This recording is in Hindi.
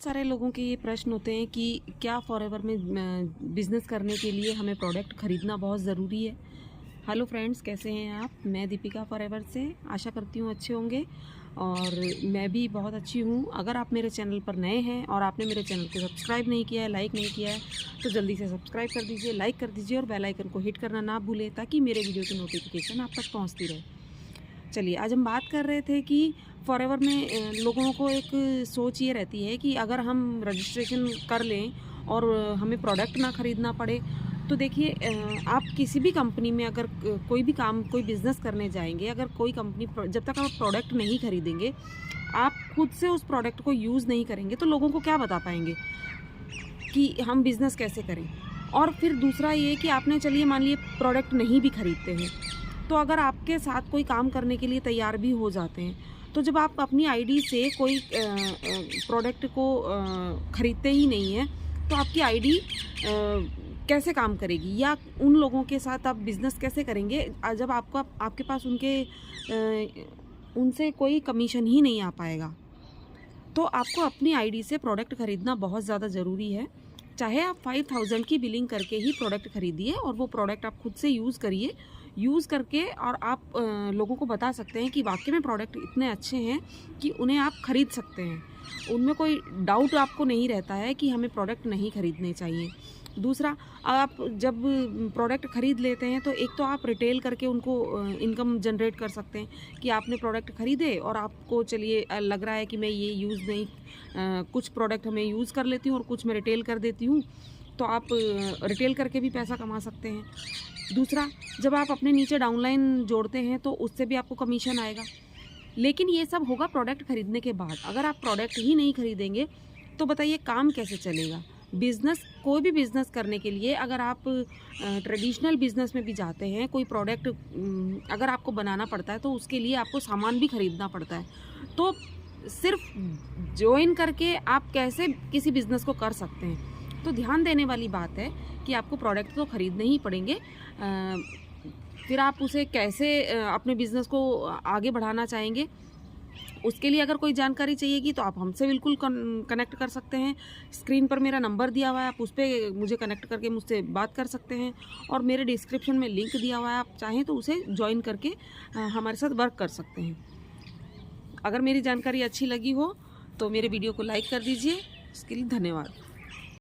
सारे लोगों के ये प्रश्न होते हैं कि क्या फॉरएवर में बिज़नेस करने के लिए हमें प्रोडक्ट ख़रीदना बहुत ज़रूरी है। हेलो फ्रेंड्स, कैसे हैं आप? मैं दीपिका फॉरएवर से आशा करती हूँ अच्छे होंगे और मैं भी बहुत अच्छी हूँ। अगर आप मेरे चैनल पर नए हैं और आपने मेरे चैनल को सब्सक्राइब नहीं किया है, लाइक नहीं किया है, तो जल्दी से सब्सक्राइब कर दीजिए, लाइक कर दीजिए और बेल आइकन को हिट करना ना भूलें ताकि मेरे वीडियो की नोटिफिकेशन आप तक पहुँचती रहे। चलिए, आज हम बात कर रहे थे कि फॉरएवर में लोगों को एक सोच ये रहती है कि अगर हम रजिस्ट्रेशन कर लें और हमें प्रोडक्ट ना ख़रीदना पड़े। तो देखिए, आप किसी भी कंपनी में अगर कोई भी काम, कोई बिज़नेस करने जाएंगे, अगर कोई कंपनी जब तक आप प्रोडक्ट नहीं खरीदेंगे, आप खुद से उस प्रोडक्ट को यूज़ नहीं करेंगे, तो लोगों को क्या बता पाएंगे कि हम बिज़नेस कैसे करें। और फिर दूसरा ये कि आपने, चलिए मान लिए प्रोडक्ट नहीं भी खरीदते हैं, तो अगर आपके साथ कोई काम करने के लिए तैयार भी हो जाते हैं, तो जब आप अपनी आईडी से कोई प्रोडक्ट को ख़रीदते ही नहीं हैं, तो आपकी आईडी कैसे काम करेगी या उन लोगों के साथ आप बिज़नेस कैसे करेंगे जब आपके पास उनसे कोई कमीशन ही नहीं आ पाएगा। तो आपको अपनी आईडी से प्रोडक्ट ख़रीदना बहुत ज़्यादा ज़रूरी है। चाहे आप 5000 की बिलिंग करके ही प्रोडक्ट ख़रीदिए और वो प्रोडक्ट आप खुद से यूज़ करिए, यूज़ करके और आप लोगों को बता सकते हैं कि वाकई में प्रोडक्ट इतने अच्छे हैं कि उन्हें आप ख़रीद सकते हैं। उनमें कोई डाउट आपको नहीं रहता है कि हमें प्रोडक्ट नहीं ख़रीदने चाहिए। दूसरा, आप जब प्रोडक्ट ख़रीद लेते हैं तो एक तो आप रिटेल करके उनको इनकम जनरेट कर सकते हैं कि आपने प्रोडक्ट ख़रीदे और आपको, चलिए लग रहा है कि मैं ये यूज़ नहीं, कुछ प्रोडक्ट मैं यूज़ कर लेती हूँ और कुछ मैं रिटेल कर देती हूँ, तो आप रिटेल करके भी पैसा कमा सकते हैं। दूसरा, जब आप अपने नीचे डाउनलाइन जोड़ते हैं तो उससे भी आपको कमीशन आएगा। लेकिन ये सब होगा प्रोडक्ट ख़रीदने के बाद। अगर आप प्रोडक्ट ही नहीं ख़रीदेंगे तो बताइए काम कैसे चलेगा। बिज़नेस, कोई भी बिज़नेस करने के लिए अगर आप ट्रेडिशनल बिज़नेस में भी जाते हैं, कोई प्रोडक्ट अगर आपको बनाना पड़ता है तो उसके लिए आपको सामान भी ख़रीदना पड़ता है। तो सिर्फ ज्वाइन करके आप कैसे किसी बिज़नेस को कर सकते हैं। तो ध्यान देने वाली बात है कि आपको प्रोडक्ट तो ख़रीदने ही पड़ेंगे। फिर आप उसे कैसे अपने बिज़नेस को आगे बढ़ाना चाहेंगे, उसके लिए अगर कोई जानकारी चाहिएगी तो आप हमसे बिल्कुल कनेक्ट कर सकते हैं। स्क्रीन पर मेरा नंबर दिया हुआ है, आप उस पर मुझे कनेक्ट करके मुझसे बात कर सकते हैं और मेरे डिस्क्रिप्शन में लिंक दिया हुआ है, आप चाहें तो उसे ज्वाइन करके हमारे साथ वर्क कर सकते हैं। अगर मेरी जानकारी अच्छी लगी हो तो मेरे वीडियो को लाइक कर दीजिए। इसके लिए धन्यवाद।